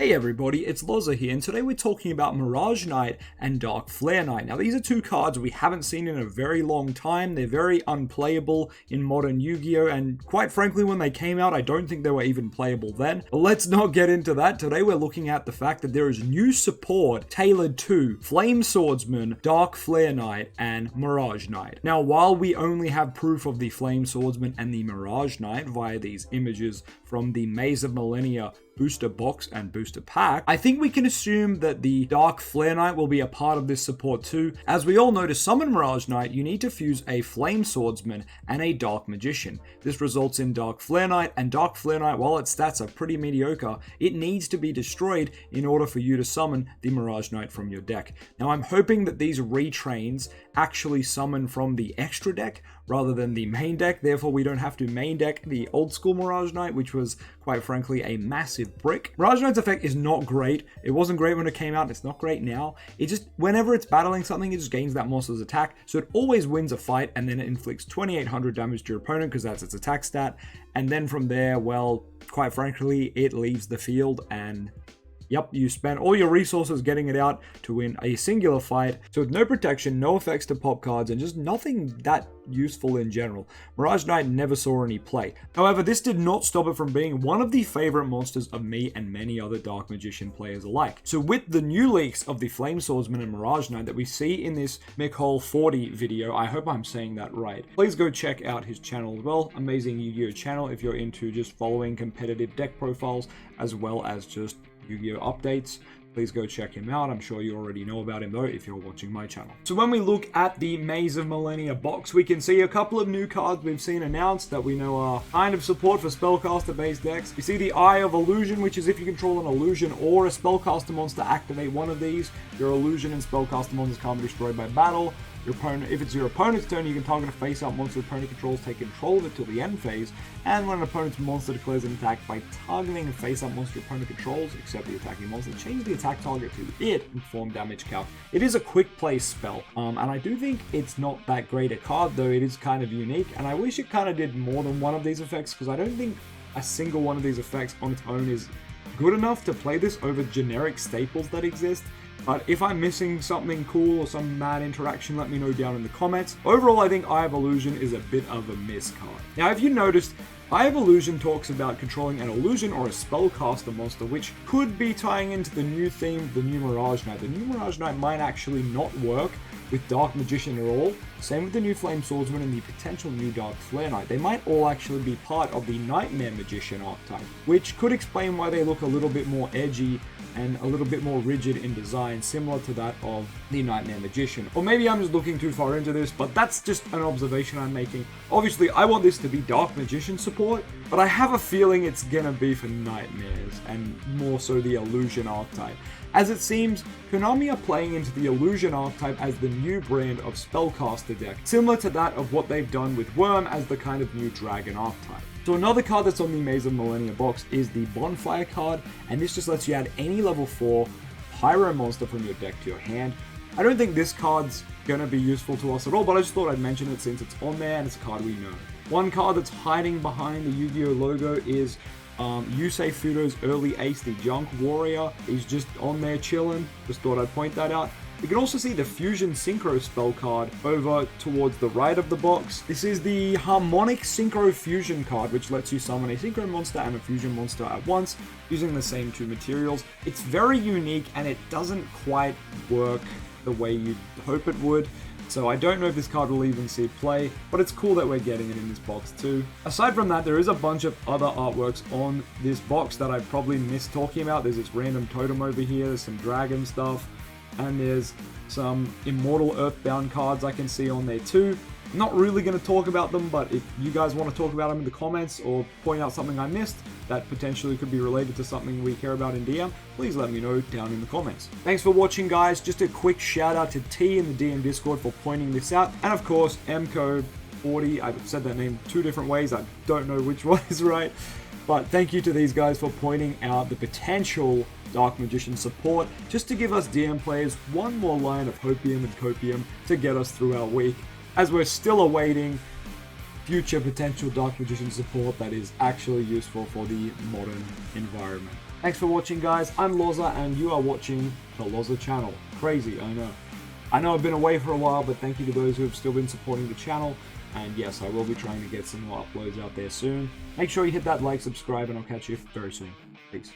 Hey everybody, it's Loza here, and today we're talking about Mirage Knight and Dark Flare Knight. Now these are two cards we haven't seen in a very long time. They're very unplayable in modern Yu-Gi-Oh! And quite frankly, when they came out, I don't think they were even playable then. But let's not get into that. Today we're looking at the fact that there is new support tailored to Flame Swordsman, Dark Flare Knight, and Mirage Knight. Now while we only have proof of the Flame Swordsman and the Mirage Knight via these images from the Maze of Millennia booster box and booster pack, I think we can assume that the Dark Flare Knight will be a part of this support too. As we all know, to summon Mirage Knight, you need to fuse a Flame Swordsman and a Dark Magician. This results in Dark Flare Knight, and Dark Flare Knight, while its stats are pretty mediocre, it needs to be destroyed in order for you to summon the Mirage Knight from your deck. Now I'm hoping that these retrains actually summon from the extra deck rather than the main deck, therefore we don't have to main deck the old school Mirage Knight, which was quite frankly a massive brick. Mirage Knight's effect is not great. It wasn't great when it came out, it's not great now. It just, whenever it's battling something, it just gains that monster's attack, so it always wins a fight, and then it inflicts 2800 damage to your opponent because that's its attack stat, and then from there, well, quite frankly, it leaves the field and yep, you spend all your resources getting it out to win a singular fight. So with no protection, no effects to pop cards, and just nothing that useful in general, Mirage Knight never saw any play. However, this did not stop it from being one of the favorite monsters of me and many other Dark Magician players alike. So with the new leaks of the Flame Swordsman and Mirage Knight that we see in this Mickhole40 video, I hope I'm saying that right, please go check out his channel as well. Amazing Yu-Gi-Oh channel if you're into just following competitive deck profiles as well as just Yu-Gi-Oh updates. Please go check him out. I'm sure you already know about him though if you're watching my channel. So when we look at the Maze of Millennia box, we can see a couple of new cards we've seen announced that we know are kind of support for spellcaster based decks. We see the Eye of Illusion, which is if you control an illusion or a spellcaster monster, activate one of these. Your illusion and spellcaster monsters can't be destroyed by battle. Your opponent, if it's your opponent's turn, you can target a face-up monster opponent controls, take control of it till the end phase, and when an opponent's monster declares an attack by targeting a face-up monster your opponent controls, except the attacking monster, change the attack target to it and perform damage calc. It is a quick play spell, and I do think it's not that great a card, though it is kind of unique, and I wish it kind of did more than one of these effects, because I don't think a single one of these effects on its own is good enough to play this over generic staples that exist. But if I'm missing something cool or some mad interaction, let me know down in the comments. Overall, I think Eye of Illusion is a bit of a miss card. Now, if you noticed, Eye of Illusion talks about controlling an illusion or a spellcaster monster, which could be tying into the new theme of the new Mirage Knight. The new Mirage Knight might actually not work with Dark Magician at all. Same with the new Flame Swordsman and the potential new Dark Flare Knight. They might all actually be part of the Nightmare Magician archetype, which could explain why they look a little bit more edgy and a little bit more rigid in design, similar to that of the Nightmare Magician. Or maybe I'm just looking too far into this, but that's just an observation I'm making. Obviously, I want this to be Dark Magician support, but I have a feeling it's gonna be for Nightmares, and more so the Illusion archetype. As it seems, Konami are playing into the Illusion archetype as the new brand of spellcaster deck, similar to that of what they've done with Worm as the kind of new Dragon archetype. So another card that's on the Maze of Millennia box is the Bonfire card, and this just lets you add any level 4 Pyro monster from your deck to your hand. I don't think this card's gonna be useful to us at all, but I just thought I'd mention it since it's on there and it's a card we know. One card that's hiding behind the Yu-Gi-Oh logo is Yusei Fudo's early ace, the Junk Warrior. He's just on there chilling. Just thought I'd point that out. We can also see the Fusion Synchro spell card over towards the right of the box. This is the Harmonic Synchro Fusion card, which lets you summon a Synchro monster and a Fusion monster at once using the same two materials. It's very unique and it doesn't quite work the way you'd hope it would. So I don't know if this card will even see play, but it's cool that we're getting it in this box too. Aside from that, there is a bunch of other artworks on this box that I probably missed talking about. There's this random totem over here, there's some dragon stuff, and there's some Immortal Earthbound cards I can see on there too. I'm not really going to talk about them, but if you guys want to talk about them in the comments or point out something I missed that potentially could be related to something we care about in DM, please let me know down in the comments. Thanks for watching, guys. Just a quick shout out to T in the DM Discord for pointing this out. And of course, MCO40, I've said that name two different ways. I don't know which one is right. But thank you to these guys for pointing out the potential Dark Magician support, just to give us DM players one more line of hopium and copium to get us through our week, as we're still awaiting future potential Dark Magician support that is actually useful for the modern environment. Thanks for watching, guys. I'm Loza, and you are watching the Loza channel. Crazy, I know. I know I've been away for a while, but thank you to those who have still been supporting the channel. And yes, I will be trying to get some more uploads out there soon. Make sure you hit that like, subscribe, and I'll catch you very soon. Peace.